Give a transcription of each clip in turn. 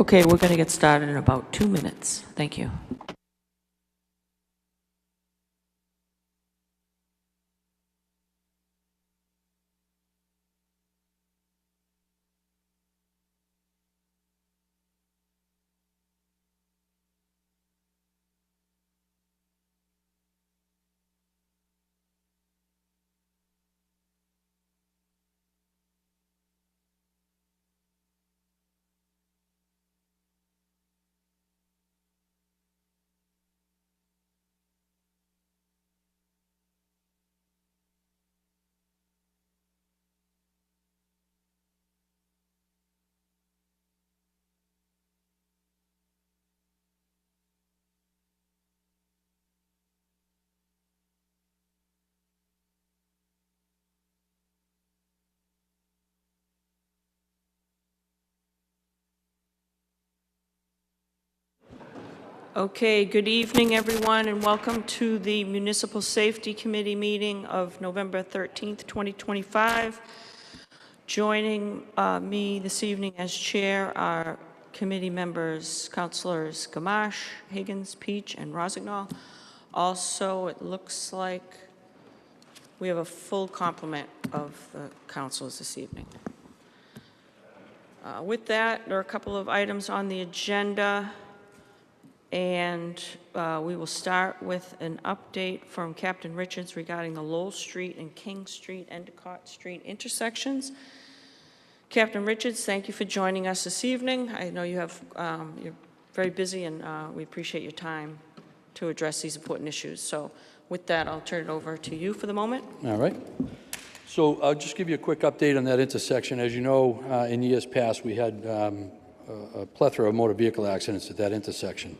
Okay, we're going to get started in about 2 minutes. Thank you. Okay, good evening, everyone, and welcome to the Municipal Safety Committee meeting of November 13th, 2025. Joining me this evening as chair are committee members, Councilors Gamache, Higgins, Peach, and Rosignol. Also, it looks like we have a full complement of the councilors this evening. With that, there are a couple of items on the agenda. And we will start with an update from Captain Richards regarding the Lowell Street and King Street, Endicott Street intersections. Captain Richards, thank you for joining us this evening. I know you have, you're very busy, and we appreciate your time to address these important issues. So with that, I'll turn it over to you for the moment. All right. So I'll just give you a quick update on that intersection. As you know, in years past, we had a plethora of motor vehicle accidents at that intersection.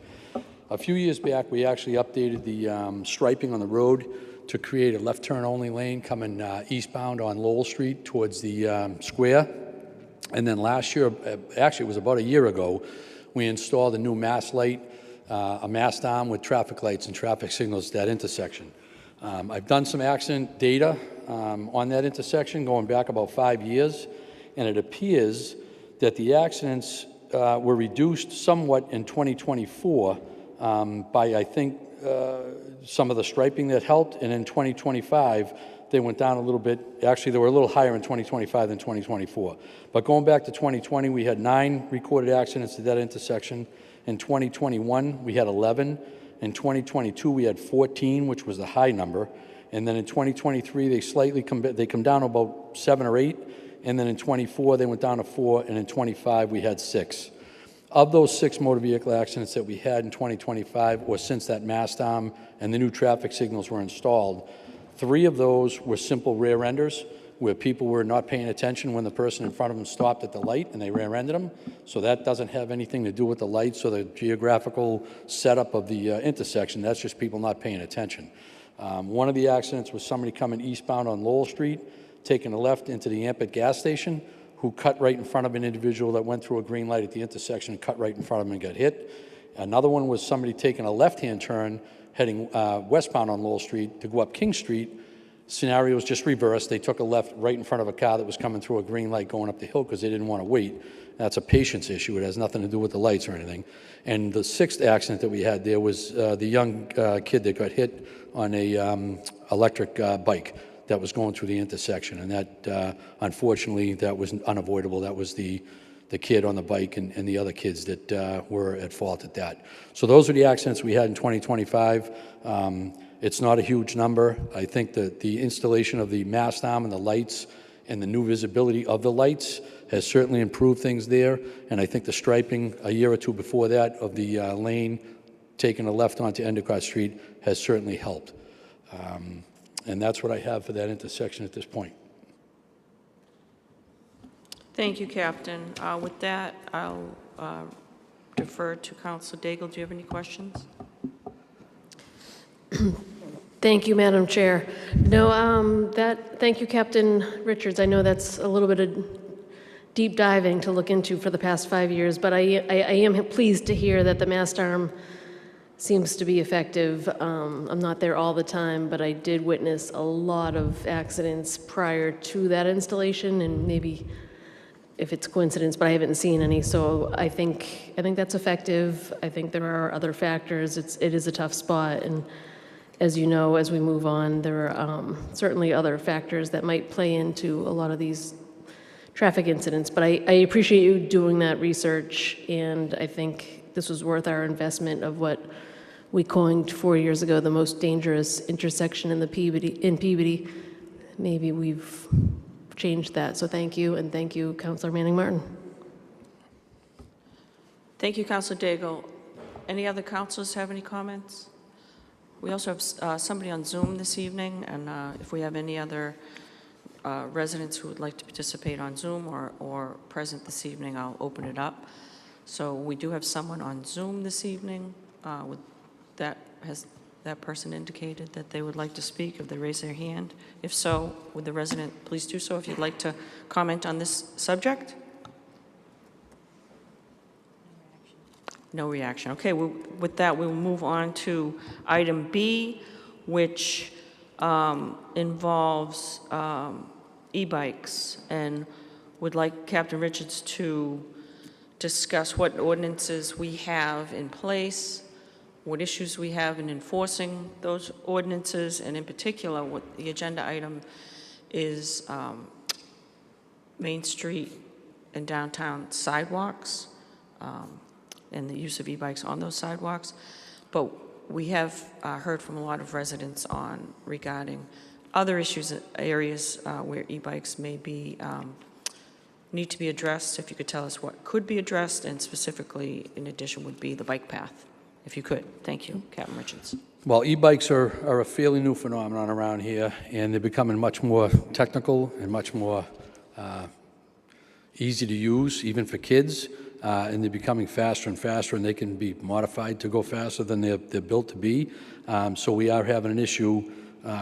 A few years back, we actually updated the striping on the road to create a left turn only lane coming eastbound on Lowell Street towards the square. And then last year, actually it was about a year ago, we installed a new mast light, a mast arm with traffic lights and traffic signals at that intersection. I've done some accident data on that intersection going back about 5 years, and it appears that the accidents were reduced somewhat in 2024 by, I think, some of the striping that helped, and in 2025, they went down a little bit. Actually, they were a little higher in 2025 than 2024. But going back to 2020, we had 9 recorded accidents at that intersection. In 2021, we had 11. In 2022, we had 14, which was the high number. And then in 2023, they come down about 7 or 8. And then in 24, they went down to 4. And in 25, we had 6. Of those 6 motor vehicle accidents that we had in 2025, or since that mast arm and the new traffic signals were installed, 3 of those were simple rear enders, where people were not paying attention when the person in front of them stopped at the light and they rear-ended them. So that doesn't have anything to do with the lights or the geographical setup of the intersection. That's just people not paying attention. One of the accidents was somebody coming eastbound on Lowell Street, taking a left into the Ampet gas station, who cut right in front of an individual that went through a green light at the intersection, cut right in front of him and got hit. Another one was somebody taking a left-hand turn heading westbound on Lowell Street to go up King Street. Scenario was just reversed. They took a left right in front of a car that was coming through a green light going up the hill because they didn't want to wait. That's a patience issue. It has nothing to do with the lights or anything. And the 6th accident that we had there was the young kid that got hit on a electric bike that was going through the intersection, and that unfortunately that was unavoidable. That was the kid on the bike and the other kids that were at fault at that. So those are the accidents we had in 2025. It's not a huge number. I think that the installation of the mast arm and the lights and the new visibility of the lights has certainly improved things there, and I think the striping a year or 2 before that of the lane taking a left onto Endicott Street has certainly helped. And that's what I have for that intersection at this point. Thank you, Captain. With that, I'll defer to Councilor Daigle. Do you have any questions? Thank you, Madam Chair. No, thank you, Captain Richards. I know that's a little bit of deep diving to look into for the past 5 years, but I am pleased to hear that the mast arm seems to be effective. I'm not there all the time, but I did witness a lot of accidents prior to that installation, and maybe if it's coincidence, but I haven't seen any, so I think that's effective. I think there are other factors. It is a tough spot, and as you know, as we move on, there are certainly other factors that might play into a lot of these traffic incidents. But I appreciate you doing that research, and I think this was worth our investment of what we coined 4 years ago the most dangerous intersection in Peabody. Maybe we've changed that, so thank you, and thank you, Councilor Manning Martin. Thank you, Councilor Daigle. Any other councilors have any comments? We also have somebody on Zoom this evening, and if we have any other residents who would like to participate on Zoom or present this evening, I'll open it up. So we do have someone on Zoom this evening. Has that person indicated that they would like to speak if they raise their hand? If so, would the resident please do so if you'd like to comment on this subject? No reaction. Okay, with that, we'll move on to item B, which involves e-bikes, and would like Captain Richards to discuss what ordinances we have in place, what issues we have in enforcing those ordinances, and in particular, what the agenda item is Main Street and downtown sidewalks, and the use of e-bikes on those sidewalks. But we have heard from a lot of residents regarding other issues, areas where e-bikes may be need to be addressed. If you could tell us what could be addressed, and specifically, in addition, would be the bike path, if you could. Thank you, Captain Richards. Well, e-bikes are a fairly new phenomenon around here, and they're becoming much more technical and much more easy to use, even for kids. And they're becoming faster and faster, and they can be modified to go faster than they're built to be. So we are having an issue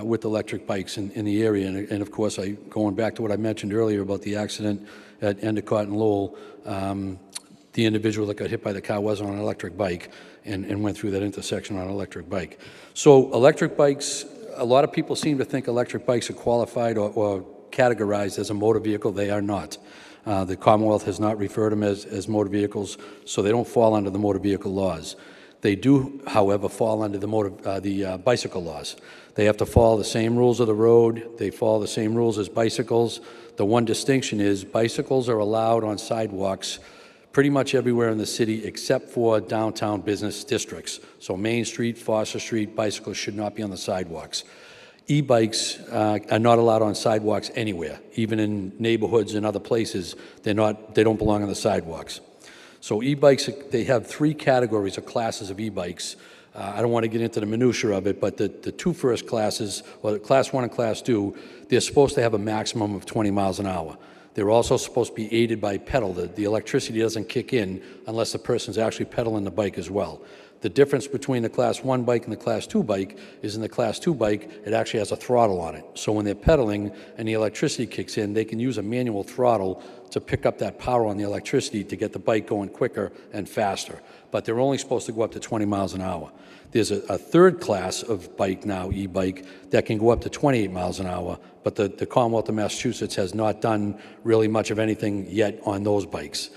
with electric bikes in the area. And of course, going back to what I mentioned earlier about the accident at Endicott and Lowell, the individual that got hit by the car was on an electric bike and went through that intersection on an electric bike. So electric bikes, a lot of people seem to think electric bikes are qualified or categorized as a motor vehicle. They are not. The Commonwealth has not referred them as motor vehicles, so they don't fall under the motor vehicle laws. They do, however, fall under the bicycle laws. They have to follow the same rules of the road. They follow the same rules as bicycles. The one distinction is bicycles are allowed on sidewalks pretty much everywhere in the city except for downtown business districts. So Main Street, Foster Street, bicycles should not be on the sidewalks. E-bikes are not allowed on sidewalks anywhere, even in neighborhoods and other places. They don't belong on the sidewalks. So e-bikes, they have three categories or classes of e-bikes. I don't want to get into the minutia of it, but the two first classes, well, Class 1 and Class 2, they're supposed to have a maximum of 20 miles an hour. They're also supposed to be aided by pedal. The electricity doesn't kick in unless the person's actually pedaling the bike as well. The difference between the Class 1 bike and the Class 2 bike is in the Class 2 bike, it actually has a throttle on it. So when they're pedaling and the electricity kicks in, they can use a manual throttle to pick up that power on the electricity to get the bike going quicker and faster. But they're only supposed to go up to 20 miles an hour. There's a third class of bike now, e-bike, that can go up to 28 miles an hour, but the Commonwealth of Massachusetts has not done really much of anything yet on those bikes.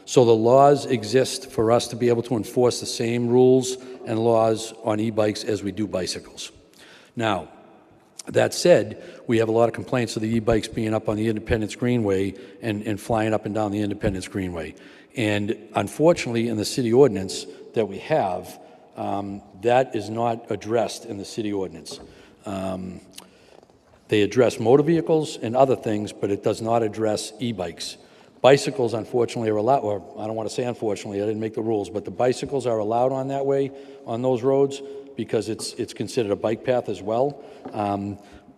So the laws exist for us to be able to enforce the same rules and laws on e-bikes as we do bicycles. Now, that said, we have a lot of complaints of the e-bikes being up on the Independence Greenway and flying up and down the Independence Greenway. And unfortunately, in the city ordinance that we have, that is not addressed in the city ordinance. They address motor vehicles and other things, but it does not address e-bikes. Bicycles, unfortunately, are allowed, or I don't want to say unfortunately, I didn't make the rules, but the bicycles are allowed on that way, on those roads, because it's considered a bike path as well.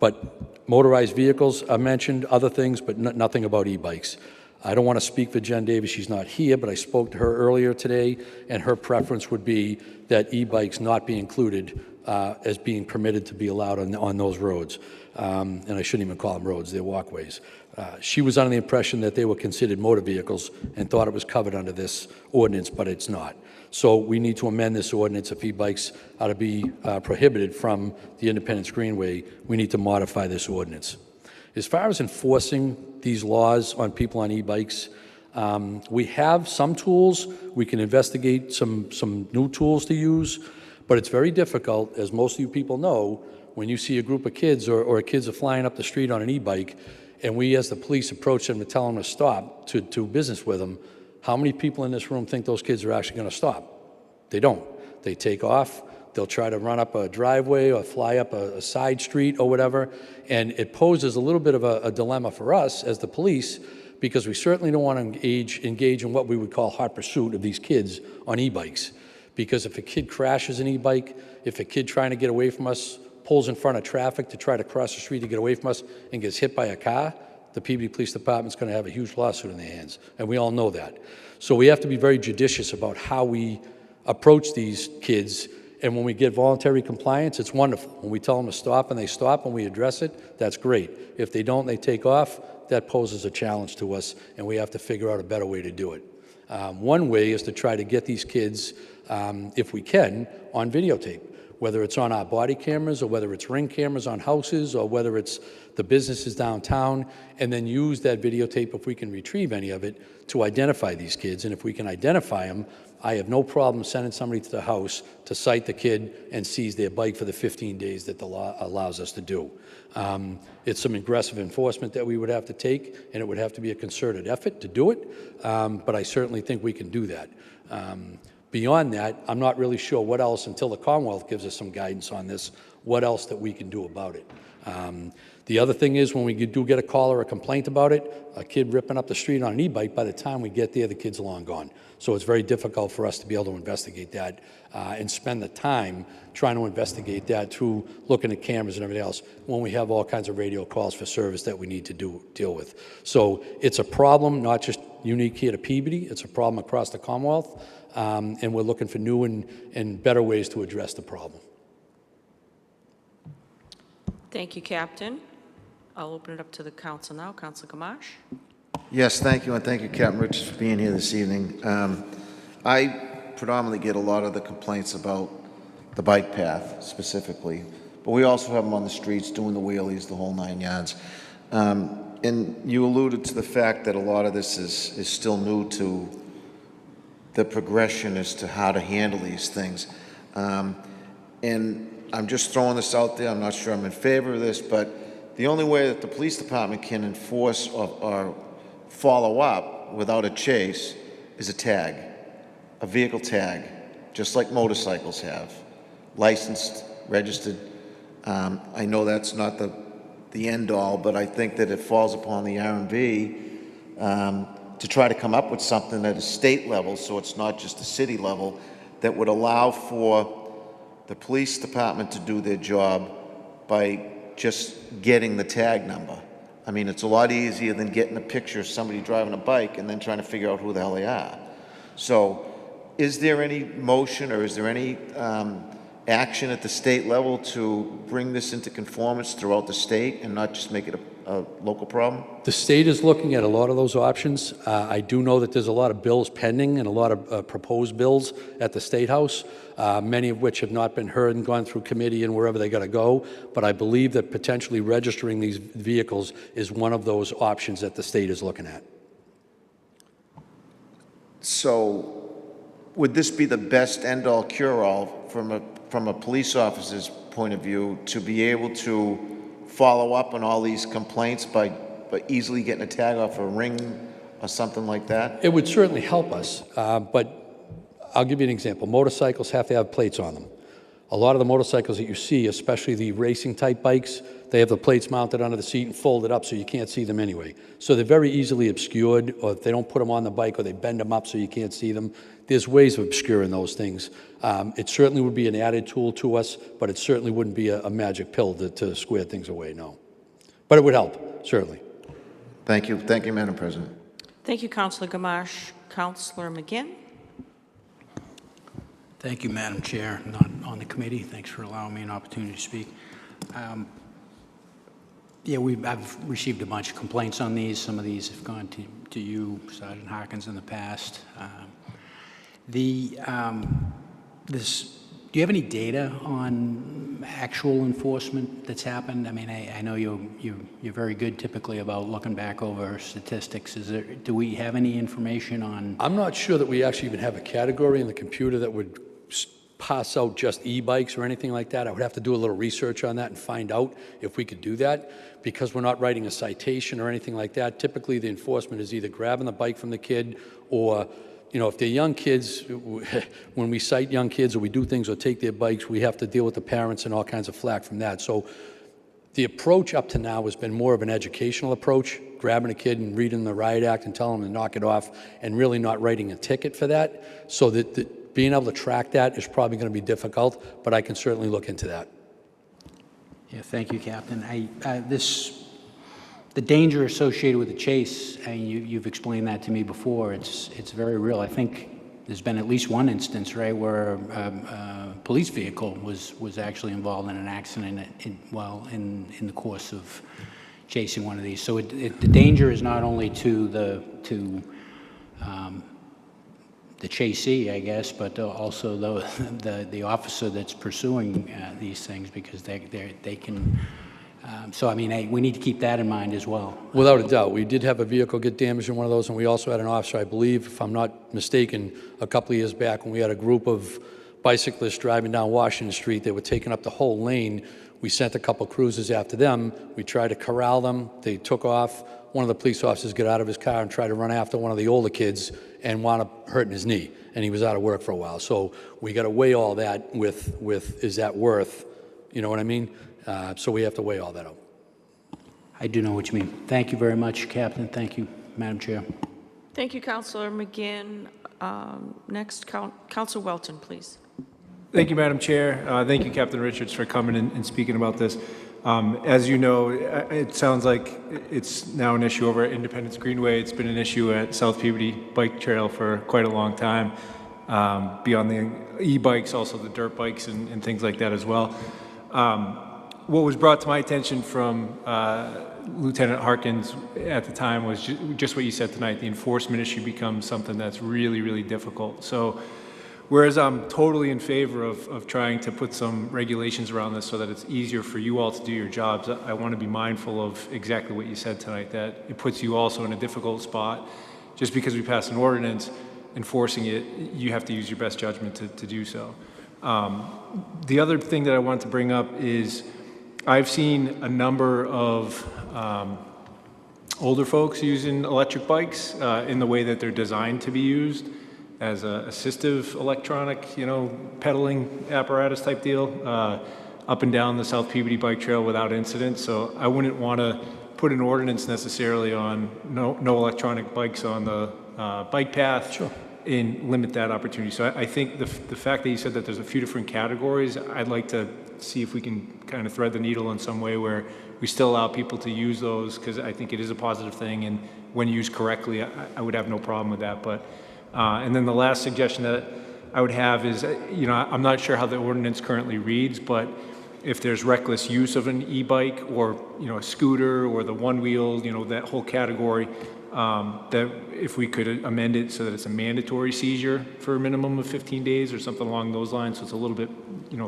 But motorized vehicles are mentioned, other things, but nothing about e-bikes. I don't want to speak for Jen Davis, she's not here, but I spoke to her earlier today, and her preference would be that e-bikes not be included as being permitted to be allowed on those roads. And I shouldn't even call them roads, they're walkways. She was under the impression that they were considered motor vehicles and thought it was covered under this ordinance, but it's not. So we need to amend this ordinance. If e-bikes are to be prohibited from the Independence Greenway, we need to modify this ordinance. As far as enforcing these laws on people on e-bikes, we have some tools. We can investigate some new tools to use, but it's very difficult, as most of you people know, when you see a group of kids or kids are flying up the street on an e-bike, and we as the police approach them to tell them to stop, to do business with them, how many people in this room think those kids are actually going to stop? They don't. They take off. They'll try to run up a driveway or fly up a side street or whatever, and it poses a little bit of a dilemma for us as the police, because we certainly don't want to engage in what we would call hot pursuit of these kids on e-bikes. Because if a kid crashes an e-bike, if a kid trying to get away from us pulls in front of traffic to try to cross the street to get away from us and gets hit by a car, the Peabody Police Department's going to have a huge lawsuit in their hands, and we all know that. So we have to be very judicious about how we approach these kids, and when we get voluntary compliance, it's wonderful. When we tell them to stop and they stop and we address it, that's great. If they don't, they take off, that poses a challenge to us, and we have to figure out a better way to do it. One way is to try to get these kids, if we can, on videotape, whether it's on our body cameras or whether it's Ring cameras on houses or whether it's the businesses downtown, and then use that videotape, if we can retrieve any of it, to identify these kids. And if we can identify them, I have no problem sending somebody to the house to cite the kid and seize their bike for the 15 days that the law allows us to do. It's some aggressive enforcement that we would have to take, and it would have to be a concerted effort to do it, but I certainly think we can do that. Beyond that, I'm not really sure what else, until the Commonwealth gives us some guidance on this, what else that we can do about it. The other thing is, when we do get a call or a complaint about it, a kid ripping up the street on an e-bike, by the time we get there, the kid's long gone. So it's very difficult for us to be able to investigate that and spend the time trying to investigate that through looking at cameras and everything else when we have all kinds of radio calls for service that we need to deal with. So it's a problem not just unique here to Peabody, it's a problem across the Commonwealth, and we're looking for new and better ways to address the problem. Thank you, Captain. I'll open it up to the council now. Councilor Gamache. Yes, thank you, and thank you, Captain Richards, for being here this evening. I predominantly get a lot of the complaints about the bike path specifically, but we also have them on the streets doing the wheelies, the whole 9 yards. And you alluded to the fact that a lot of this is still new to the progression as to how to handle these things. And I'm just throwing this out there. I'm not sure I'm in favor of this, but the only way that the police department can enforce or follow up without a chase is a tag, a vehicle tag, just like motorcycles have, licensed, registered. I know that's not the end all, but I think that it falls upon the R&V to try to come up with something at a state level, so it's not just a city level, that would allow for the police department to do their job by just getting the tag number. I mean, it's a lot easier than getting a picture of somebody driving a bike and then trying to figure out who the hell they are. So is there any motion or is there any action at the state level to bring this into conformance throughout the state and not just make it a local problem? The state is looking at a lot of those options. I do know that there's a lot of bills pending and a lot of proposed bills at the State House, many of which have not been heard and gone through committee and wherever they got to go. But I believe that potentially registering these vehicles is one of those options that the state is looking at. So would this be the best end-all cure-all from a police officer's point of view to be able to follow up on all these complaints by easily getting a tag off a Ring or something like that? It would certainly help us, but I'll give you an example. Motorcycles have to have plates on them. A lot of the motorcycles that you see, especially the racing type bikes, they have the plates mounted under the seat and folded up so you can't see them anyway. So they're very easily obscured, or if they don't put them on the bike or they bend them up so you can't see them, there's ways of obscuring those things. It certainly would be an added tool to us, but it certainly wouldn't be a magic pill to square things away, no. But it would help, certainly. Thank you. Thank you, Madam President. Thank you, Councilor Gamache. Councilor McGinn. Thank you, Madam Chair. Not on the committee. Thanks for allowing me an opportunity to speak. Yeah, I've received a bunch of complaints on these. Some of these have gone to you, Sergeant Harkins, in the past. Do you have any data on actual enforcement that's happened? I mean, I know you're very good typically about looking back over statistics. Do we have any information on? I'm not sure that we actually even have a category in the computer that would pass out just e-bikes or anything like that. I would have to do a little research on that and find out if we could do that, because we're not writing a citation or anything like that. Typically, the enforcement is either grabbing the bike from the kid or, you know, if they're young kids, when we cite young kids or we do things or take their bikes, we have to deal with the parents and all kinds of flack from that. So the approach up to now has been more of an educational approach, grabbing a kid and reading the riot act and telling them to knock it off, and really not writing a ticket for that. So that being able to track that is probably going to be difficult, but I can certainly look into that. Yeah, thank you, Captain. The danger associated with the chase, and you've explained that to me before, it's very real. I think there's been at least one instance, right, where a police vehicle was actually involved in an accident in the course of chasing one of these. So the danger is not only to the chasee, I guess, but also the officer that's pursuing these things, because they can. So, I mean, we need to keep that in mind as well. Without a doubt. We did have a vehicle get damaged in one of those, and we also had an officer, I believe, if I'm not mistaken, a couple of years back when we had a group of bicyclists driving down Washington Street. They were taking up the whole lane. We sent a couple cruisers after them. We tried to corral them. They took off. One of the police officers got out of his car and tried to run after one of the older kids and wound up hurting his knee, and he was out of work for a while. So we got to weigh all that with is that worth, you know what I mean? So we have to weigh all that out. I do know what you mean. Thank you very much, Captain. Thank you, Madam Chair. Thank you, Councilor McGinn. Next, Councilor Welton, please. Thank you, Madam Chair. Thank you, Captain Richards, for coming and speaking about this. As you know, it sounds like it's now an issue over at Independence Greenway. It's been an issue at South Peabody Bike Trail for quite a long time. Beyond the e-bikes, also the dirt bikes and things like that as well. What was brought to my attention from Lieutenant Harkins at the time was just what you said tonight. The enforcement issue becomes something that's really, really difficult. So whereas I'm totally in favor of trying to put some regulations around this so that it's easier for you all to do your jobs, I want to be mindful of exactly what you said tonight, that it puts you also in a difficult spot. Just because we pass an ordinance, enforcing it, you have to use your best judgment to do so. The other thing that I want to bring up is I've seen a number of older folks using electric bikes in the way that they're designed to be used as an assistive electronic, pedaling apparatus type deal, up and down the South Peabody Bike Trail without incident. So I wouldn't want to put an ordinance necessarily on no electronic bikes on the bike path. Sure. And limit that opportunity. So I think the fact that you said that there's a few different categories, I'd like to see if we can kind of thread the needle in some way where we still allow people to use those, because I think it is a positive thing, and when used correctly, I would have no problem with that. But and then the last suggestion that I would have is, I'm not sure how the ordinance currently reads, but if there's reckless use of an e-bike or a scooter or the one wheel, that whole category, that if we could amend it so that it's a mandatory seizure for a minimum of 15 days or something along those lines, so it's a little bit,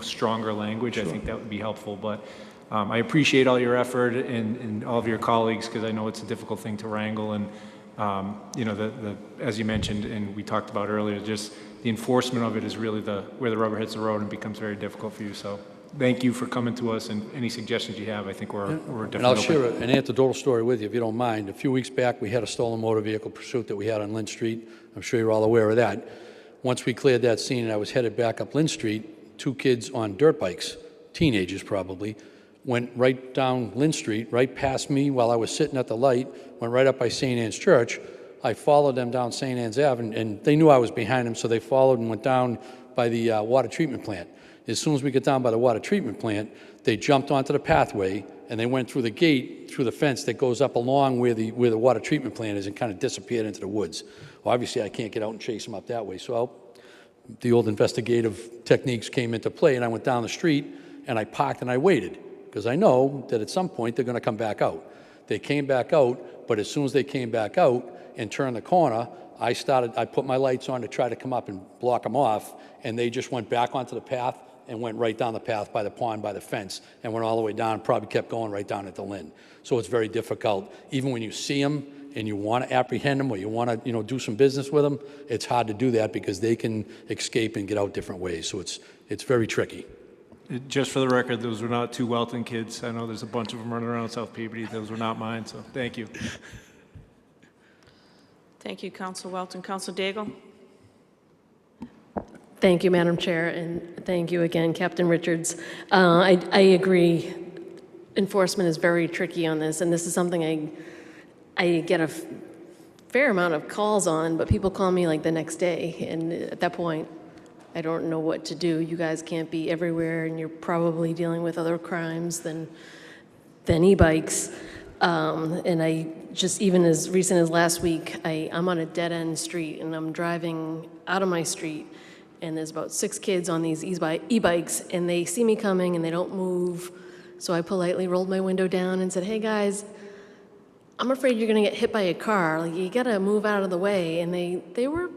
stronger language. Sure. I think that would be helpful. But I appreciate all your effort and all of your colleagues, because I know it's a difficult thing to wrangle. And, as you mentioned and we talked about earlier, just the enforcement of it is really where the rubber hits the road and becomes very difficult for you. So thank you for coming to us, and any suggestions you have, I think we're definitely And I'll open. share an anecdotal story with you, if you don't mind. A few weeks back, we had a stolen motor vehicle pursuit that we had on Lynn Street. I'm sure you're all aware of that. Once we cleared that scene and I was headed back up Lynn Street, two kids on dirt bikes, teenagers probably, went right down Lynn Street, right past me while I was sitting at the light, went right up by St. Anne's Church. I followed them down St. Anne's Ave, and they knew I was behind them, so they followed and went down by the water treatment plant. As soon as we get down by the water treatment plant, they jumped onto the pathway, and they went through the gate, through the fence that goes up along where the water treatment plant is, and kind of disappeared into the woods. Well, obviously, I can't get out and chase them up that way, so the old investigative techniques came into play, and I went down the street, and I parked and I waited, because I know that at some point they're going to come back out. They came back out, but as soon as they came back out and turned the corner, I put my lights on to try to come up and block them off, and they just went back onto the path and went right down the path by the pond, by the fence, and went all the way down, probably kept going right down at the Lynn. So it's very difficult. Even when you see them and you want to apprehend them or you want to, do some business with them, it's hard to do that because they can escape and get out different ways. So it's very tricky. Just for the record, those were not two Welton kids. I know there's a bunch of them running around South Peabody. Those were not mine, so thank you. Thank you, Council Welton. Council Daigle? Thank you, Madam Chair, and thank you again, Captain Richards. I agree. Enforcement is very tricky on this, and this is something I get a fair amount of calls on, but people call me like the next day, and at that point, I don't know what to do. You guys can't be everywhere, and you're probably dealing with other crimes than e-bikes. And I just, even as recent as last week, I'm on a dead-end street, and I'm driving out of my street, and there's about 6 kids on these e-bikes, and they see me coming, and they don't move. So I politely rolled my window down and said, "Hey, guys, I'm afraid you're going to get hit by a car. Like, you got to move out of the way." And they were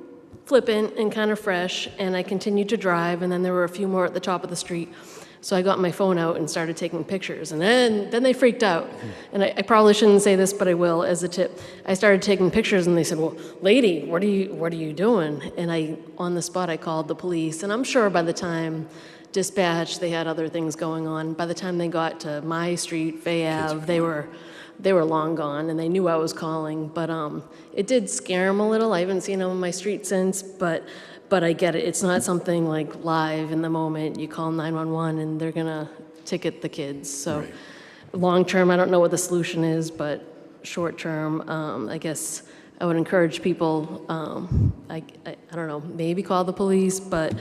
flippant and kind of fresh, and I continued to drive, and then there were a few more at the top of the street. So I got my phone out and started taking pictures, and then they freaked out. And I probably shouldn't say this, but I will as a tip. I started taking pictures, and they said, "Well, lady, what are you doing?" And on the spot, I called the police, and I'm sure by the time dispatch, they had other things going on. By the time they got to my street, Fay Ave, they were long gone, and they knew I was calling. But it did scare them a little. I haven't seen them on my street since, but I get it. It's not something like live in the moment. You call 911, and they're gonna ticket the kids. So long term, I don't know what the solution is, but short term, I guess I would encourage people. I don't know, maybe call the police, but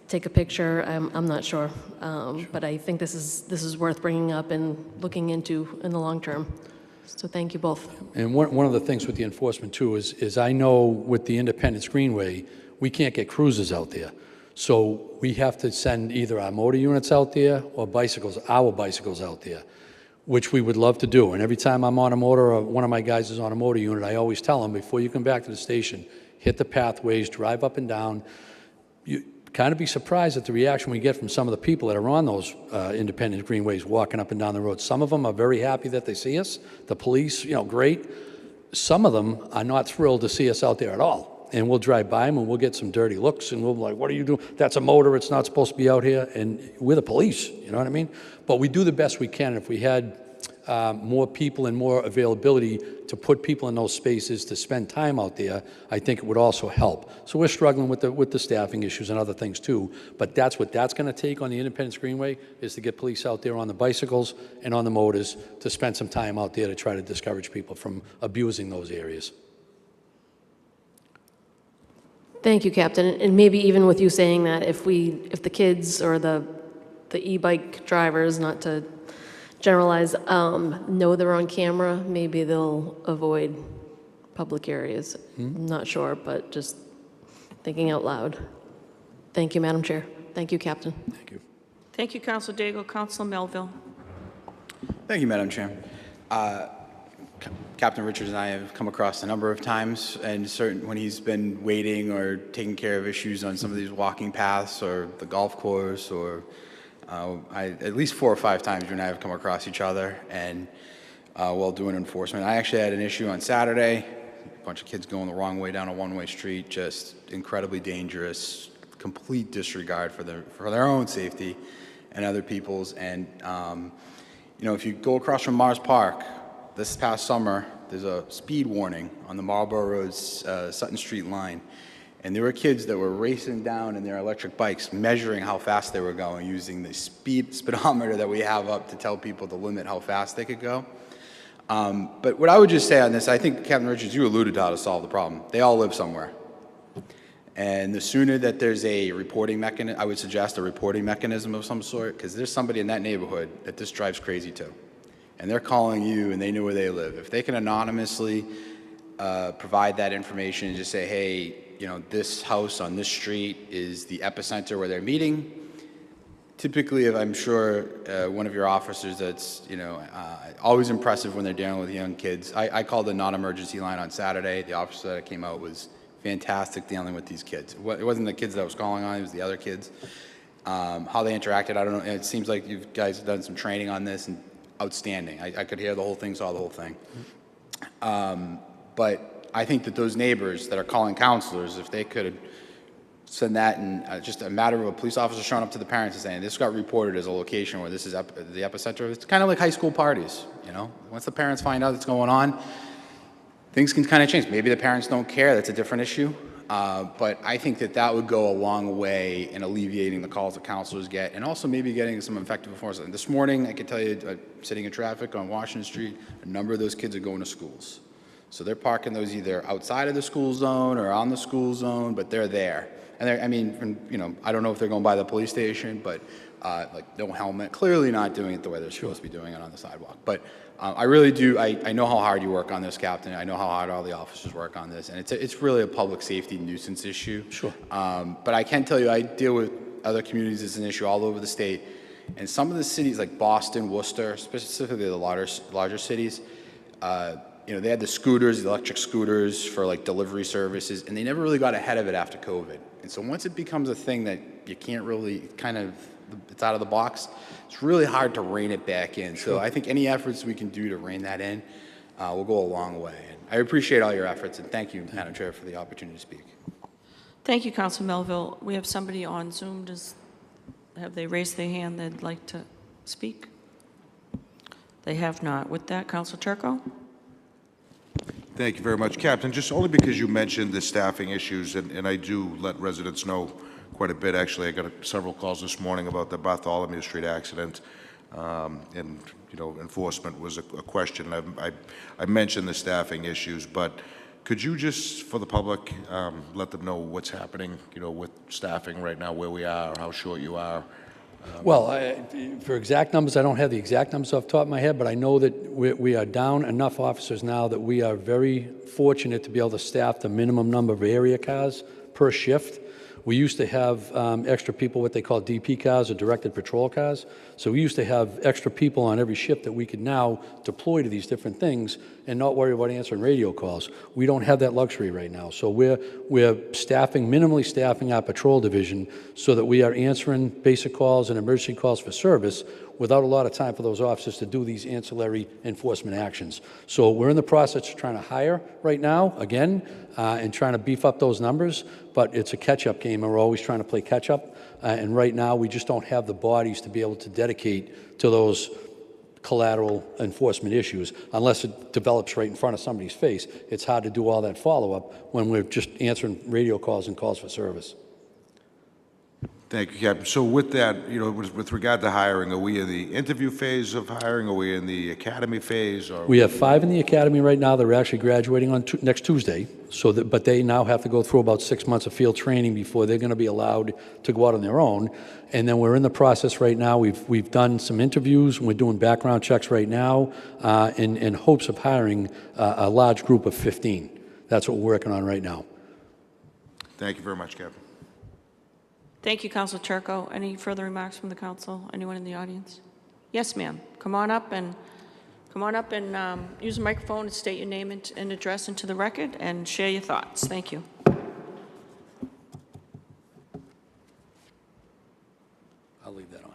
take a picture. I'm not sure, but I think this is worth bringing up and looking into in the long term. So thank you both. And one of the things with the enforcement too is I know with the Independence Greenway, we can't get cruisers out there. So we have to send either our motor units out there or our bicycles out there, which we would love to do. And every time I'm on a motor or one of my guys is on a motor unit, I always tell them, before you come back to the station, hit the pathways, drive up and down. You kind of be surprised at the reaction we get from some of the people that are on those independent greenways walking up and down the road. Some of them are very happy that they see us. The police, great. Some of them are not thrilled to see us out there at all. And we'll drive by them and we'll get some dirty looks and we'll be like, "What are you doing? That's a motor. It's not supposed to be out here." And we're the police, you know what I mean? But we do the best we can. If we had more people and more availability to put people in those spaces to spend time out there, I think it would also help. So we're struggling with the staffing issues and other things too, but that's what that's going to take on the Independence Greenway, is to get police out there on the bicycles and on the motors to spend some time out there to try to discourage people from abusing those areas. Thank you, Captain. And maybe even with you saying that, if the kids or the e-bike drivers, not to generalize, know they're on camera, maybe they'll avoid public areas. I'm not sure, but just thinking out loud. Thank you, Madam Chair. Thank you, Captain. Thank you. Thank you, Council Daigle. Council Melville? Thank you, Madam Chair. Captain Richards and I have come across a number of times, and when he's been waiting or taking care of issues on some of these walking paths or the golf course, or at least 4 or 5 times you and I have come across each other, and while doing enforcement. I actually had an issue on Saturday, a bunch of kids going the wrong way down a one-way street, just incredibly dangerous, complete disregard for their own safety and other people's. And if you go across from Mars Park, this past summer, there's a speed warning on the Marlborough Road Sutton Street line. And there were kids that were racing down in their electric bikes, measuring how fast they were going, using the speedometer that we have up to tell people to limit how fast they could go. But what I would just say on this, I think, Captain Richards, you alluded to how to solve the problem. They all live somewhere. And the sooner that there's a reporting mechanism, I would suggest a reporting mechanism of some sort, because there's somebody in that neighborhood that this drives crazy to. And they're calling you, and they know where they live. If they can anonymously provide that information and just say, "Hey, this house on this street is the epicenter where they're meeting." Typically, if I'm sure one of your officers that's, always impressive when they're dealing with young kids. I called the non-emergency line on Saturday. The officer that came out was fantastic dealing with these kids. It wasn't the kids that I was calling on, it was the other kids. How they interacted, I don't know. It seems like you guys have done some training on this, and outstanding. I could hear the whole thing, saw the whole thing. But I think that those neighbors that are calling counselors, if they could send that in just a matter of a police officer showing up to the parents and saying, this got reported as a location where this is the epicenter. It's kind of like high school parties, you know? Once the parents find out what's going on, things can kind of change. Maybe the parents don't care. That's a different issue. But I think that that would go a long way in alleviating the calls that counselors get, and also maybe getting some effective enforcement. This morning, I can tell you, sitting in traffic on Washington Street, a number of those kids are going to schools. So they're parking those either outside of the school zone or on the school zone, but they're there. And they're, I mean, you know, I don't know if they're going by the police station, but like no helmet, clearly not doing it the way they're supposed to be doing it on the sidewalk. But I really do, I know how hard you work on this, Captain. I know how hard all the officers work on this, and it's really a public safety nuisance issue. Sure. But I can tell you, I deal with other communities as an issue all over the state, and some of the cities like Boston, Worcester, specifically the larger cities, you know, they had the scooters, the electric scooters for like delivery services, and they never really got ahead of it after COVID. And so once it becomes a thing that you can't really it's out of the box, it's really hard to rein it back in. So I think any efforts we can do to rein that in will go a long way. And I appreciate all your efforts, and thank you, Madam Chair, for the opportunity to speak. Thank you, Council Melville. We have somebody on Zoom. Have they raised their hand they'd like to speak? They have not. With that, Council Turco? Thank you very much, Captain. Just only because you mentioned the staffing issues, and I do let residents know quite a bit. Actually, I got several calls this morning about the Bartholomew Street accident, and you know, enforcement was a question. I mentioned the staffing issues, but could you just, for the public, let them know what's happening, you know, with staffing right now, where we are, how short you are? Well, for exact numbers, I don't have the exact numbers off the top of my head, but I know that we are down enough officers now that we are very fortunate to be able to staff the minimum number of area cars per shift. We used to have extra people, what they call DP cars, or directed patrol cars. So we used to have extra people on every shift that we could now deploy to these different things and not worry about answering radio calls. We don't have that luxury right now. So we're minimally staffing our patrol division so that we are answering basic calls and emergency calls for service without a lot of time for those officers to do these ancillary enforcement actions. So we're in the process of trying to hire right now, again, and trying to beef up those numbers, but it's a catch-up game, and we're always trying to play catch-up. And right now, we just don't have the bodies to be able to dedicate to those collateral enforcement issues unless it develops right in front of somebody's face. It's hard to do all that follow-up when we're just answering radio calls and calls for service. Thank you, Captain. So with that, you know, with regard to hiring, are we in the interview phase of hiring? Are we in the academy phase? Or We have 5 in the academy right now that are actually graduating on next Tuesday, but they now have to go through about 6 months of field training before they're going to be allowed to go out on their own. And then we're in the process right now. We've done some interviews, and we're doing background checks right now in hopes of hiring a large group of 15. That's what we're working on right now. Thank you very much, Captain. Thank you, Council Turco. Any further remarks from the council? Anyone in the audience? Yes, ma'am. Come on up and use the microphone and state your name and address into the record and share your thoughts. Thank you. I'll leave that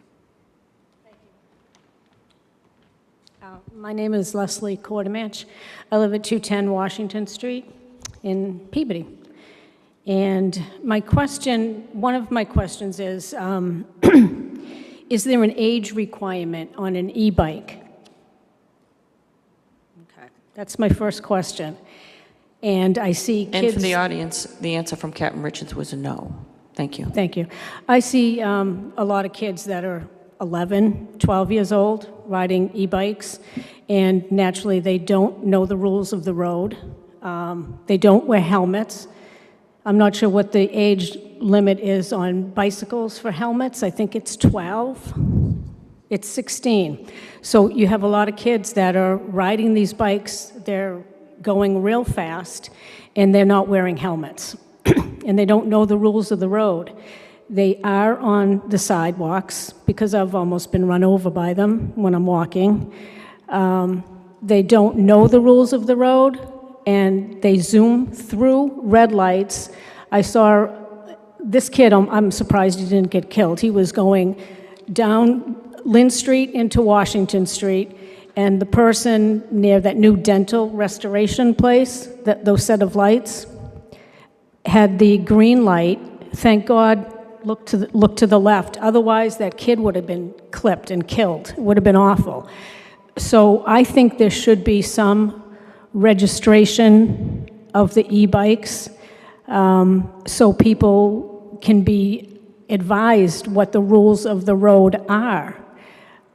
on. My name is Leslie Quartermatch. I live at 210 Washington Street in Peabody. And one of my questions is there an age requirement on an e-bike? Okay, that's my first question. And I see kids... And for the audience, the answer from Captain Richards was a no. Thank you. Thank you. I see a lot of kids that are 11, 12 years old riding e-bikes, and naturally they don't know the rules of the road. They don't wear helmets. I'm not sure what the age limit is on bicycles for helmets. I think it's 12. It's 16. So you have a lot of kids that are riding these bikes. They're going real fast, and they're not wearing helmets. And they don't know the rules of the road. They are on the sidewalks because I've almost been run over by them when I'm walking. They don't know the rules of the road, and they zoom through red lights. I saw this kid, I'm surprised he didn't get killed. He was going down Lynn Street into Washington Street, and the person near that new dental restoration place, those set of lights, had the green light. Thank God, look to the left. Otherwise, that kid would have been clipped and killed. It would have been awful. So I think there should be some registration of the e-bikes, so people can be advised what the rules of the road are,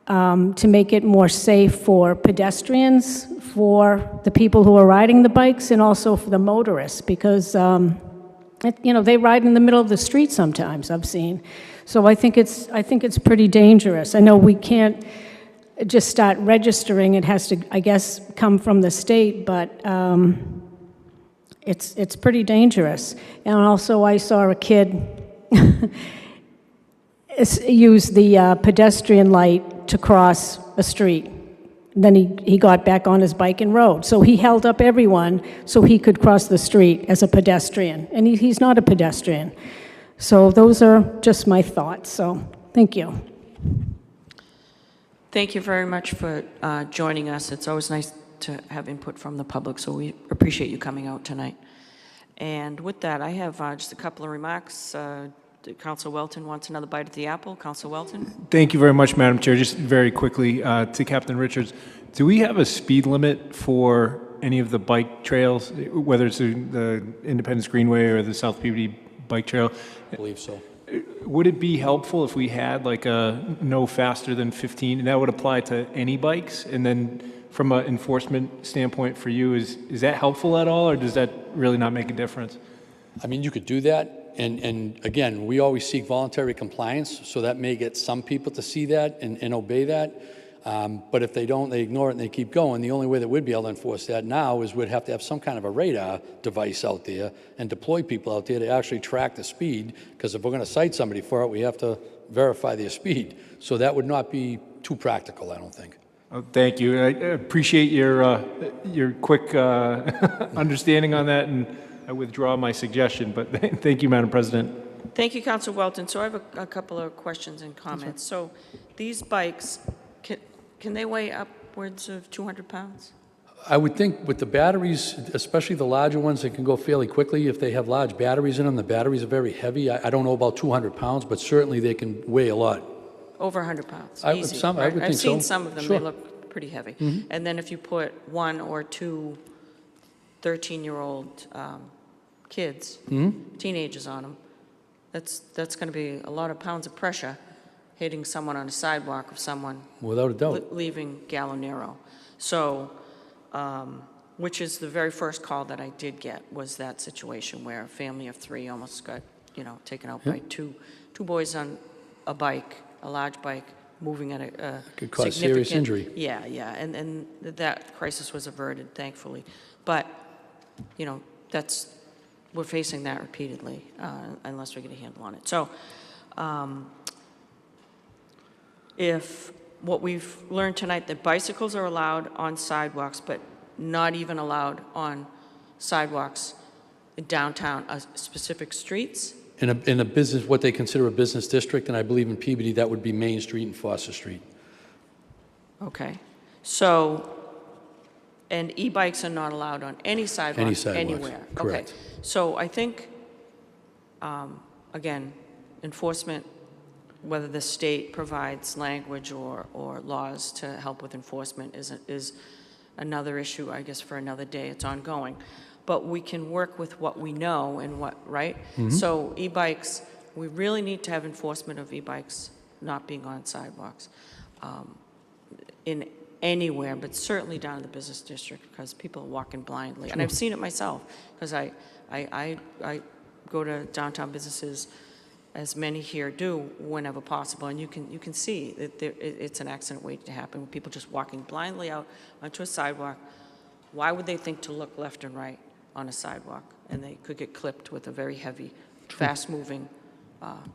to make it more safe for pedestrians, for the people who are riding the bikes, and also for the motorists, because they ride in the middle of the street sometimes, I've seen. So I think it's pretty dangerous. I know we can't just start registering. It has to, I guess, come from the state, but it's pretty dangerous. And also, I saw a kid use the pedestrian light to cross a street. Then he got back on his bike and rode. So he held up everyone so he could cross the street as a pedestrian. And he's not a pedestrian. So those are just my thoughts. So thank you. Thank you very much for joining us. It's always nice to have input from the public, so we appreciate you coming out tonight. And with that, I have just a couple of remarks. Council Welton wants another bite at the apple. Council Welton? Thank you very much, Madam Chair. Just very quickly to Captain Richards, do we have a speed limit for any of the bike trails, whether it's the Independence Greenway or the South Peabody Bike Trail? I believe so. Would it be helpful if we had like a no faster than 15, and that would apply to any bikes? And then from an enforcement standpoint for you, is that helpful at all, or does that really not make a difference? I mean, you could do that. And again, we always seek voluntary compliance, so that may get some people to see that and obey that. But if they don't, they ignore it and they keep going. The only way that we'd be able to enforce that now is we'd have to have some kind of a radar device out there and deploy people out there to actually track the speed, because if we're going to cite somebody for it, we have to verify their speed. So that would not be too practical, I don't think. Oh, thank you. I appreciate your quick understanding on that, and I withdraw my suggestion, but thank you, Madam President. Thank you, Council Welton. So I have a couple of questions and comments. So these bikes, can they weigh upwards of 200 pounds? I would think with the batteries, especially the larger ones that can go fairly quickly, if they have large batteries in them, the batteries are very heavy. I don't know about 200 pounds, but certainly they can weigh a lot. Over 100 pounds, I easy, would right? think I've seen so. some of them, Sure. they look pretty heavy. And then if you put 1 or 2 13-year-old kids, teenagers on them, that's going to be a lot of pounds of pressure hitting someone on a sidewalk of someone Without a doubt. leaving Gallinero. So, which is the very first call that I did get, was that situation where a family of 3 almost got, taken out by two boys on a bike, a large bike, moving at a Could cause serious injury. Yeah, and that crisis was averted, thankfully. But, we're facing that repeatedly unless we get a handle on it. So, if what we've learned tonight, that bicycles are allowed on sidewalks, but not even allowed on sidewalks in downtown, specific streets. In a business, what they consider a business district, and I believe in Peabody, that would be Main Street and Foster Street. Okay. So, and e-bikes are not allowed on any sidewalk, Any sidewalks, anywhere. correct. Okay. So I think, again, enforcement, whether the state provides language or laws to help with enforcement is another issue, I guess, for another day. It's ongoing. But we can work with what we know and right? So e-bikes, we really need to have enforcement of e-bikes not being on sidewalks in anywhere, but certainly down in the business district, because people are walking blindly. And I've seen it myself, because I go to downtown businesses, as many here do, whenever possible, and you can see that it's an accident waiting to happen, with people just walking blindly out onto a sidewalk. Why would they think to look left and right on a sidewalk? And they could get clipped with a very heavy, fast-moving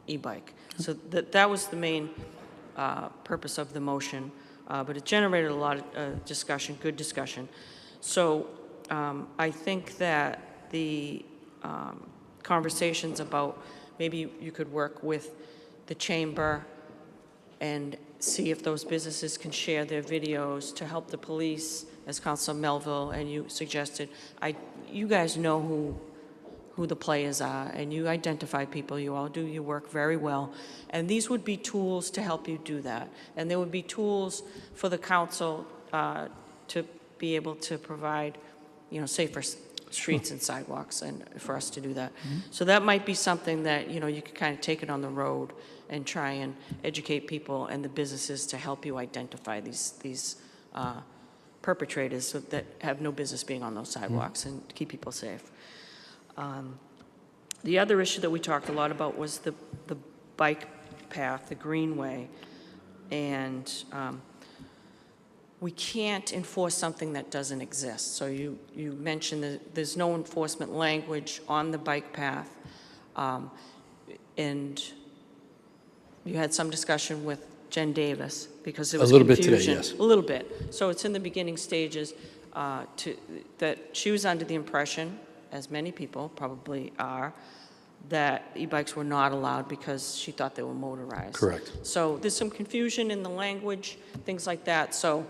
e-bike. So that was the main purpose of the motion, but it generated a lot of discussion, good discussion. So I think that the conversations about maybe you could work with the chamber and see if those businesses can share their videos to help the police, as Councilor Melville and you suggested. You guys know who the players are, and you identify people. You all do your work very well. And these would be tools to help you do that. And there would be tools for the council to be able to provide, safer streets and sidewalks, and for us to do that. So that might be something that, you could kind of take it on the road and try and educate people and the businesses to help you identify these perpetrators that have no business being on those sidewalks and keep people safe. The other issue that we talked a lot about was the bike path, the greenway, and we can't enforce something that doesn't exist. So you mentioned that there's no enforcement language on the bike path, and you had some discussion with Jen Davis because there was a little confusion. bit today, yes. A little bit. So it's in the beginning stages that she was under the impression, as many people probably are, that e-bikes were not allowed because she thought they were motorized. Correct. So there's some confusion in the language, things like that. So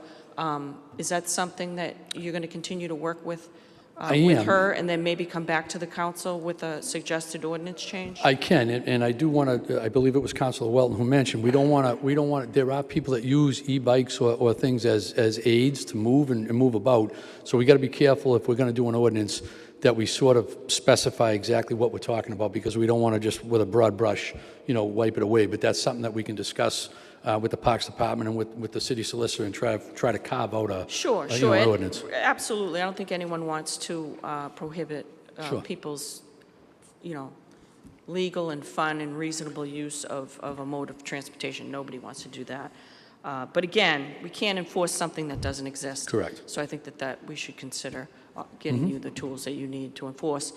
is that something that you're going to continue to work with her, and then maybe come back to the council with a suggested ordinance change? I can, and I do want to, I believe it was Councilor Welton who mentioned, we don't want to, there are people that use e-bikes or things as aids to move and move about. So we got to be careful if we're going to do an ordinance that we sort of specify exactly what we're talking about, because we don't want to just, with a broad brush, wipe it away. But that's something that we can discuss with the Parks Department and with the city solicitor and try to carve out a Sure. an ordinance. Absolutely. I don't think anyone wants to prohibit Sure. people's, legal and fun and reasonable use of a mode of transportation. Nobody wants to do that. But again, we can't enforce something that doesn't exist. Correct. So I think that we should consider getting you the tools that you need to enforce.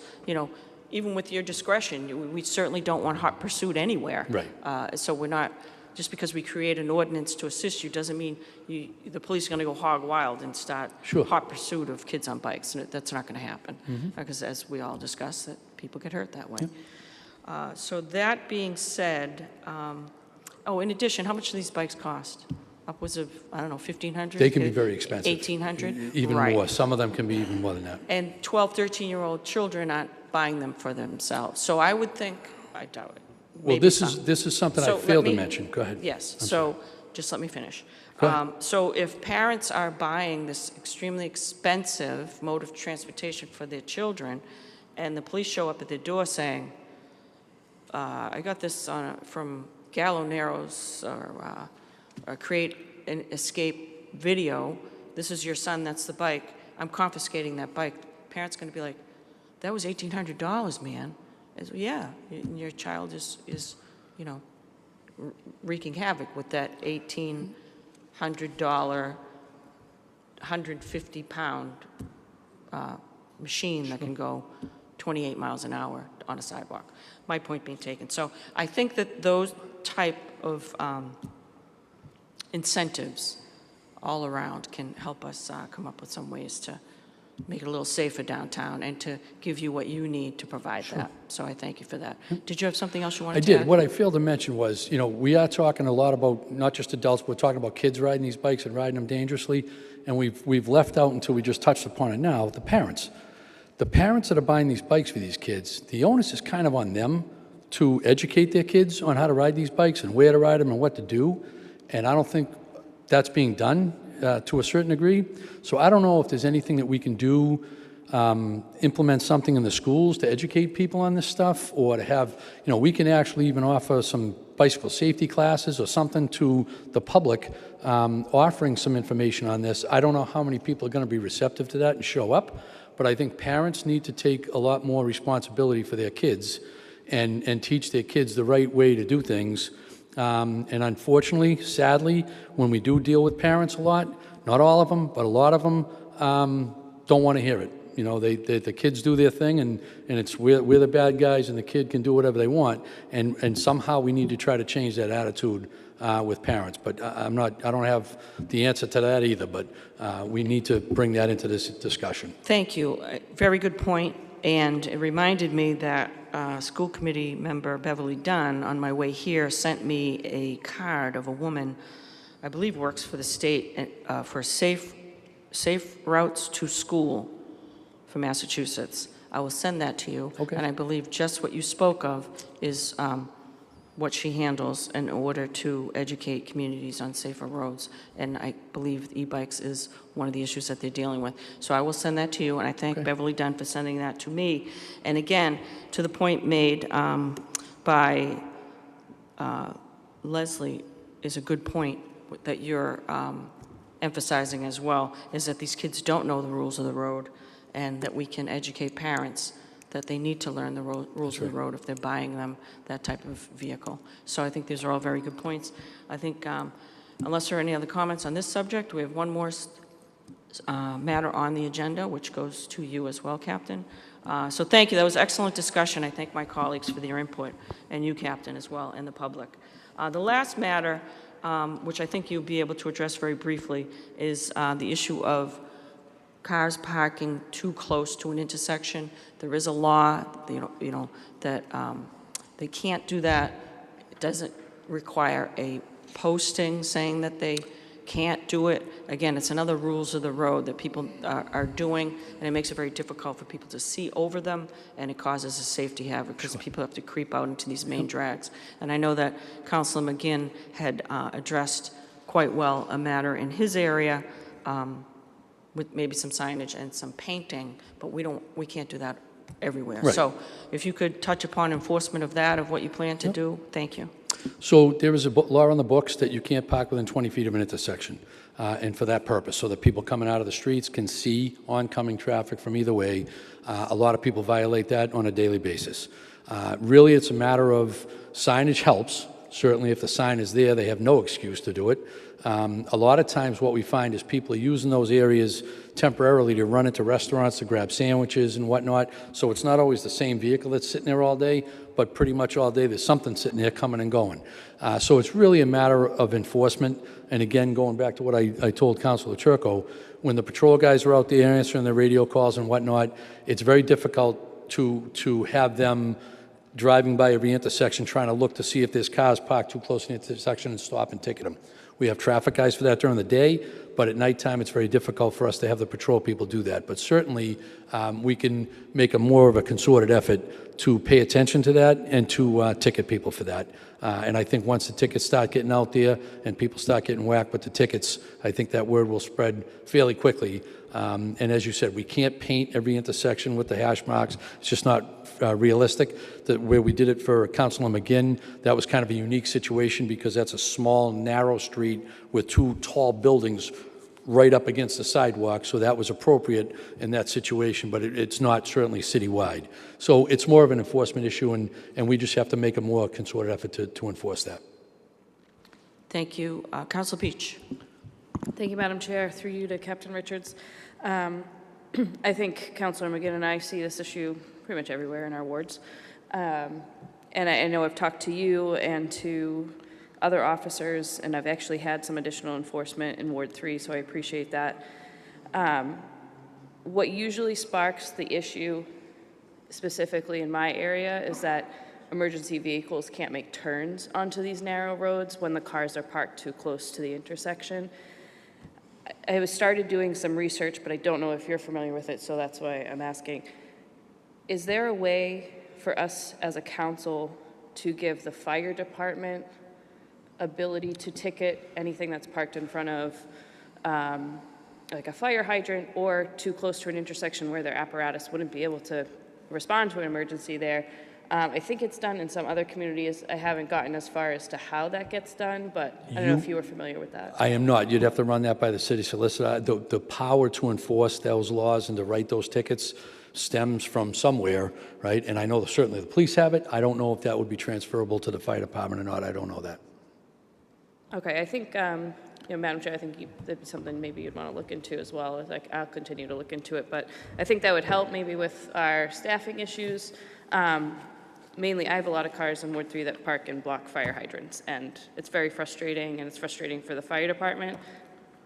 Even with your discretion, we certainly don't want hot pursuit anywhere. Right. So we're not, just because we create an ordinance to assist you doesn't mean the police are going to go hog wild and start Sure. hot pursuit of kids on bikes. That's not going to happen, because as we all discussed, that people get hurt that way. So that being said, in addition, how much do these bikes cost? Upwards of, I don't know, $1,500? They can be very expensive. $1,800? Even Right. more. Some of them can be even more than that. And 12, 13-year-old children aren't buying them for themselves. So I would think, I doubt it. Well, Maybe this some. is something So I let failed to me- mention. Go ahead. Yes, I'm so just let me finish. Go ahead. So if parents are buying this extremely expensive mode of transportation for their children, and the police show up at their door saying, I got this from Gallo Narrows, or create an escape video, this is your son, that's the bike, I'm confiscating that bike. Parents going to be like, that was $1,800, man. Yeah, and your child is wreaking havoc with that $1,800, 150-pound machine that can go 28 miles an hour on a sidewalk. My point being taken. So I think that those type of incentives all around can help us come up with some ways to make it a little safer downtown and to give you what you need to provide that. So I thank you for that. Did you have something else you I wanted to add? did. What I failed to mention was, we are talking a lot about not just adults, but we're talking about kids riding these bikes and riding them dangerously. And we've left out, until we just touched upon it now, the parents. The parents that are buying these bikes for these kids, the onus is kind of on them to educate their kids on how to ride these bikes and where to ride them and what to do. And I don't think that's being done to a certain degree. So I don't know if there's anything that we can do, implement something in the schools to educate people on this stuff, or to have, we can actually even offer some bicycle safety classes or something to the public, offering some information on this. I don't know how many people are going to be receptive to that and show up, but I think parents need to take a lot more responsibility for their kids and teach their kids the right way to do things. And unfortunately, sadly, when we do deal with parents a lot, not all of them, but a lot of them don't want to hear it. The kids do their thing, and it's we're the bad guys, and the kid can do whatever they want. And somehow we need to try to change that attitude with parents. But I don't have the answer to that either. But we need to bring that into this discussion. Thank you. Very good point. And it reminded me that school committee member Beverly Dunn, on my way here, sent me a card of a woman, I believe works for the state, for safe routes to school for Massachusetts. I will send that to you. Okay. And I believe just what you spoke of is what she handles in order to educate communities on safer roads. And I believe e-bikes is one of the issues that they're dealing with. So I will send that to you, and I thank Beverly Dunn for sending that to me. And again, to the point made by Leslie is a good point that you're emphasizing as well, is that these kids don't know the rules of the road, and that we can educate parents that they need to learn the rules of the road if they're buying them that type of vehicle. So I think these are all very good points. I think, unless there are any other comments on this subject, we have one more matter on the agenda, which goes to you as well, Captain. So thank you. That was excellent discussion. I thank my colleagues for their input, and you, Captain, as well, and the public. The last matter, which I think you'll be able to address very briefly, is the issue of cars parking too close to an intersection. There is a law, that they can't do that. It doesn't require a posting saying that they can't do it. Again, it's another rules of the road that people are doing, and it makes it very difficult for people to see over them, and it causes a safety hazard because people have to creep out into these main drags. And I know that Councilor McGinn had addressed quite well a matter in his area, with maybe some signage and some painting, but we can't do that everywhere. Right. So if you could touch upon enforcement of that, of what you plan to do, thank you. So there is a law on the books that you can't park within 20 feet of an intersection, and for that purpose, so that people coming out of the streets can see oncoming traffic from either way. A lot of people violate that on a daily basis. Really, it's a matter of signage helps. Certainly, if the sign is there, they have no excuse to do it. A lot of times what we find is people are using those areas temporarily to run into restaurants to grab sandwiches and whatnot, so it's not always the same vehicle that's sitting there all day, but pretty much all day there's something sitting there coming and going. So it's really a matter of enforcement, and again, going back to what I told Councilor Turco, when the patrol guys are out there answering their radio calls and whatnot, it's very difficult to have them driving by every intersection trying to look to see if there's cars parked too close to the intersection and stop and ticket them. We have traffic guys for that during the day, but at nighttime it's very difficult for us to have the patrol people do that. But certainly we can make a more of a concerted effort to pay attention to that and to ticket people for that. And I think once the tickets start getting out there and people start getting whacked with the tickets, I think that word will spread fairly quickly. And as you said, we can't paint every intersection with the hash marks. It's just not realistic. Where we did it for Councilor McGinn, that was kind of a unique situation because that's a small, narrow street with two tall buildings right up against the sidewalk, so that was appropriate in that situation, but it's not certainly citywide. So it's more of an enforcement issue, and we just have to make a more concerted effort to enforce that. Thank you. Councilor Peach. Thank you, Madam Chair. Through you to Captain Richards. I think Councilor McGinn and I see this issue pretty much everywhere in our wards. And I know I've talked to you and to other officers, and I've actually had some additional enforcement in Ward 3, so I appreciate that. What usually sparks the issue, specifically in my area, is that emergency vehicles can't make turns onto these narrow roads when the cars are parked too close to the intersection. I have started doing some research, but I don't know if you're familiar with it, so that's why I'm asking. Is there a way for us as a council to give the fire department ability to ticket anything that's parked in front of like a fire hydrant or too close to an intersection where their apparatus wouldn't be able to respond to an emergency there? I think it's done in some other communities. I haven't gotten as far as to how that gets done, but I don't know if you were familiar with that. I am not. You'd have to run that by the city solicitor. The power to enforce those laws and to write those tickets stems from somewhere, right? And I know that certainly the police have it. I don't know if that would be transferable to the fire department or not. I don't know that. Okay, I think, Madam Chair, I think that'd be something maybe you'd want to look into as well. Like, I'll continue to look into it, but I think that would help maybe with our staffing issues. Mainly, I have a lot of cars in Ward 3 that park and block fire hydrants, and it's very frustrating, and it's frustrating for the fire department.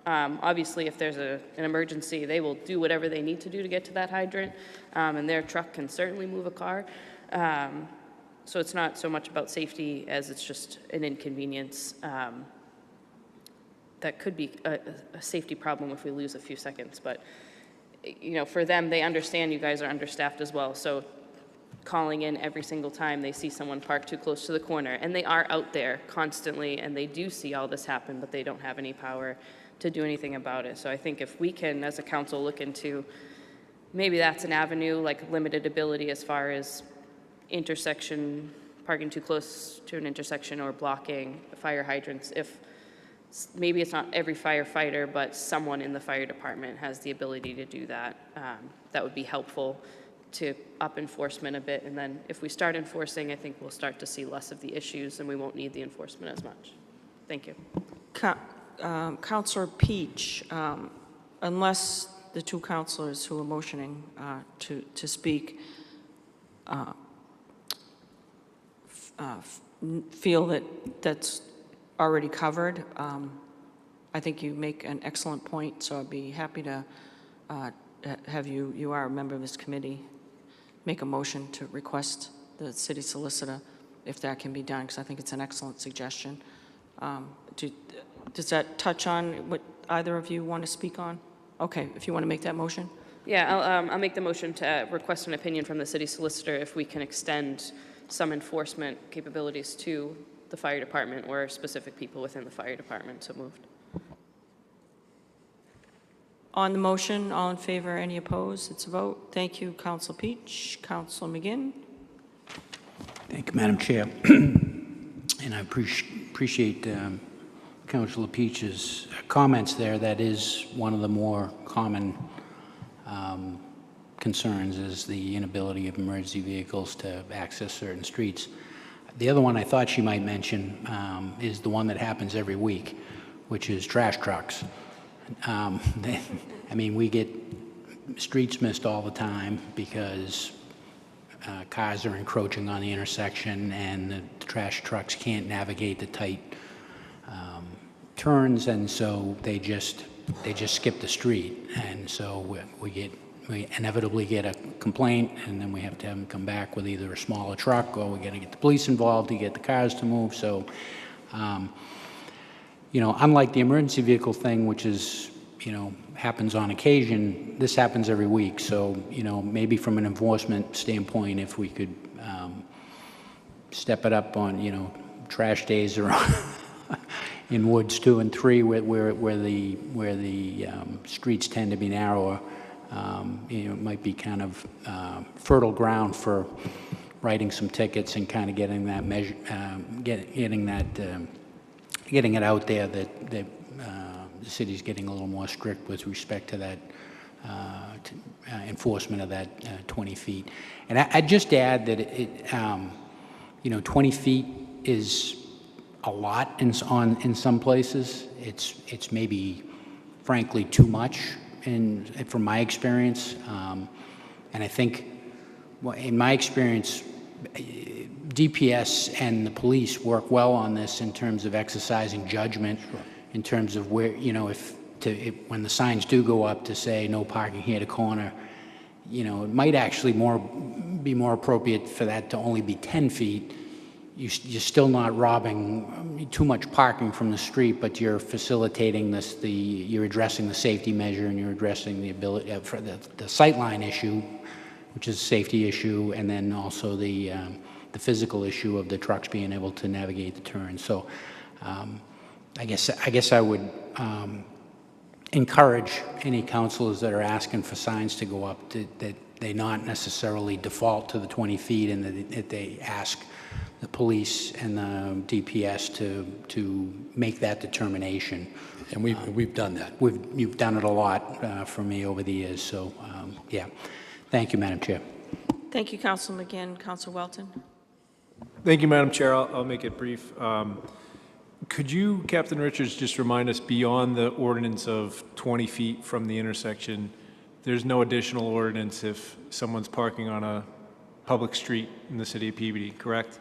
Obviously, if there's an emergency, they will do whatever they need to do to get to that hydrant, and their truck can certainly move a car. So it's not so much about safety as it's just an inconvenience. That could be a safety problem if we lose a few seconds, but, you know, for them, they understand you guys are understaffed as well, so calling in every single time they see someone parked too close to the corner, and they are out there constantly, and they do see all this happen, but they don't have any power to do anything about it. So I think if we can, as a council, look into, maybe that's an avenue, like limited ability as far as parking too close to an intersection or blocking fire hydrants. If maybe it's not every firefighter, but someone in the fire department has the ability to do that, that would be helpful to up enforcement a bit. And then if we start enforcing, I think we'll start to see less of the issues and we won't need the enforcement as much. Thank you. Councilor Peach, unless the two councilors who are motioning to speak feel that that's already covered, I think you make an excellent point, so I'd be happy to have you are a member of this committee, make a motion to request the city solicitor, if that can be done, because I think it's an excellent suggestion. Does that touch on what either of you want to speak on? Okay, if you want to make that motion. Yeah, I'll make the motion to request an opinion from the city solicitor if we can extend some enforcement capabilities to the fire department or specific people within the fire department. So moved. On the motion, all in favor, any opposed? It's a vote. Thank you, Council Peach. Council McGinn. Thank you, Madam Chair. And I appreciate Councilor Peach's comments there. That is one of the more common concerns, is the inability of emergency vehicles to access certain streets. The other one I thought she might mention is the one that happens every week, which is trash trucks. I mean, we get streets missed all the time because cars are encroaching on the intersection and the trash trucks can't navigate the tight turns, and so they just skip the street. And so we inevitably get a complaint, and then we have to have them come back with either a smaller truck, or we got to get the police involved to get the cars to move. So, you know, unlike the emergency vehicle thing, which is, you know, happens on occasion, this happens every week. So, you know, maybe from an enforcement standpoint, if we could step it up on, you know, trash days or in Woods 2 and 3, where the streets tend to be narrower, you know, it might be kind of fertile ground for writing some tickets and kind of getting that measure, getting it out there that the city's getting a little more strict with respect to that enforcement of that 20 feet. And I'd just add that you know, 20 feet is a lot in some places. It's maybe, frankly, too much from my experience. And I think, well, in my experience, DPS and the police work well on this in terms of exercising judgment, in terms of where, you know, when the signs do go up to say no parking here to corner, you know, it might actually be more appropriate for that to only be 10 feet. You're still not robbing too much parking from the street, but you're facilitating this. You're addressing the safety measure, and you're addressing the ability for the sightline issue, which is a safety issue, and then also the physical issue of the trucks being able to navigate the turn. So, I guess I would encourage any councilors that are asking for signs to go up that they not necessarily default to the 20 feet, and that they ask the police and the DPS to make that determination. And we've done that. You've done it a lot for me over the years. So, yeah. Thank you, Madam Chair. Thank you, Council McGinn. Council Welton. Thank you, Madam Chair. I'll make it brief. Could you, Captain Richards, just remind us, beyond the ordinance of 20 feet from the intersection, there's no additional ordinance if someone's parking on a public street in the city of Peabody, correct?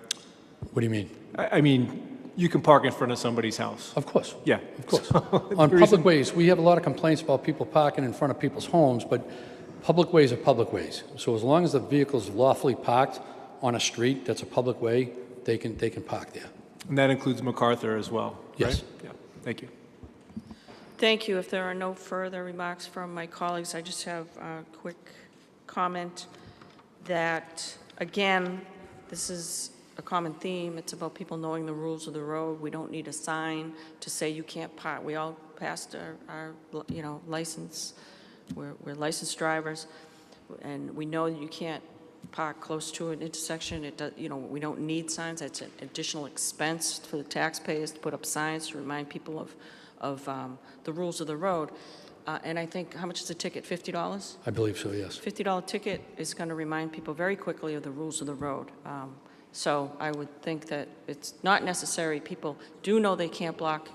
What do you mean? I mean, you can park in front of somebody's house. Of course. Yeah. Of course. On public ways, we have a lot of complaints about people parking in front of people's homes, but public ways are public ways. So as long as the vehicle is lawfully parked on a street that's a public way, they can park there. And that includes MacArthur as well, right? Yes. Yeah, thank you. Thank you. If there are no further remarks from my colleagues, I just have a quick comment that, again, this is a common theme. It's about people knowing the rules of the road. We don't need a sign to say you can't park. We all passed our license. We're licensed drivers, and we know that you can't park close to an intersection. It does, we don't need signs. That's an additional expense for the taxpayers to put up signs to remind people of the rules of the road. And I think, how much is the ticket, $50? I believe so, yes. $50 ticket is going to remind people very quickly of the rules of the road. So I would think that it's not necessary. People do know they can't block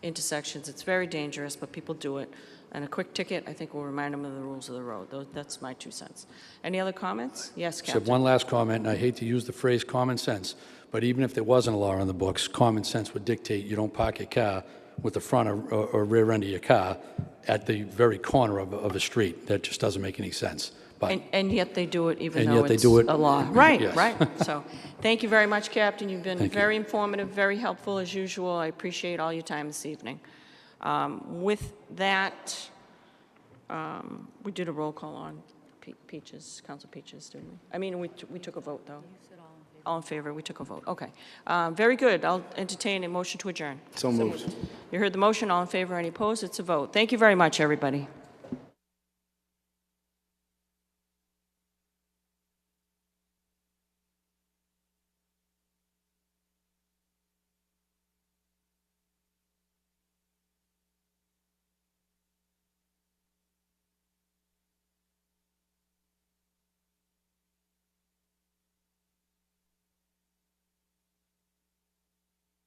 intersections. It's very dangerous, but people do it. And a quick ticket, I think, will remind them of the rules of the road. That's my 2 cents. Any other comments? Yes, Captain. Except one last comment, and I hate to use the phrase common sense, but even if there wasn't a law on the books, common sense would dictate you don't park your car with the front or rear end of your car at the very corner of a street. That just doesn't make any sense. But And yet they do it even And though yet they it's do it. a law. Right, Yes. right. So thank you very much, Captain. You've been Thank you. very informative, very helpful as usual. I appreciate all your time this evening. With that, we did a roll call on Peaches, Council Peaches, didn't we? I mean, we took a vote, though. All in favor, we took a vote. Okay. Very good. I'll entertain a motion to adjourn. So moved. You heard the motion. All in favor, any opposed? It's a vote. Thank you very much, everybody.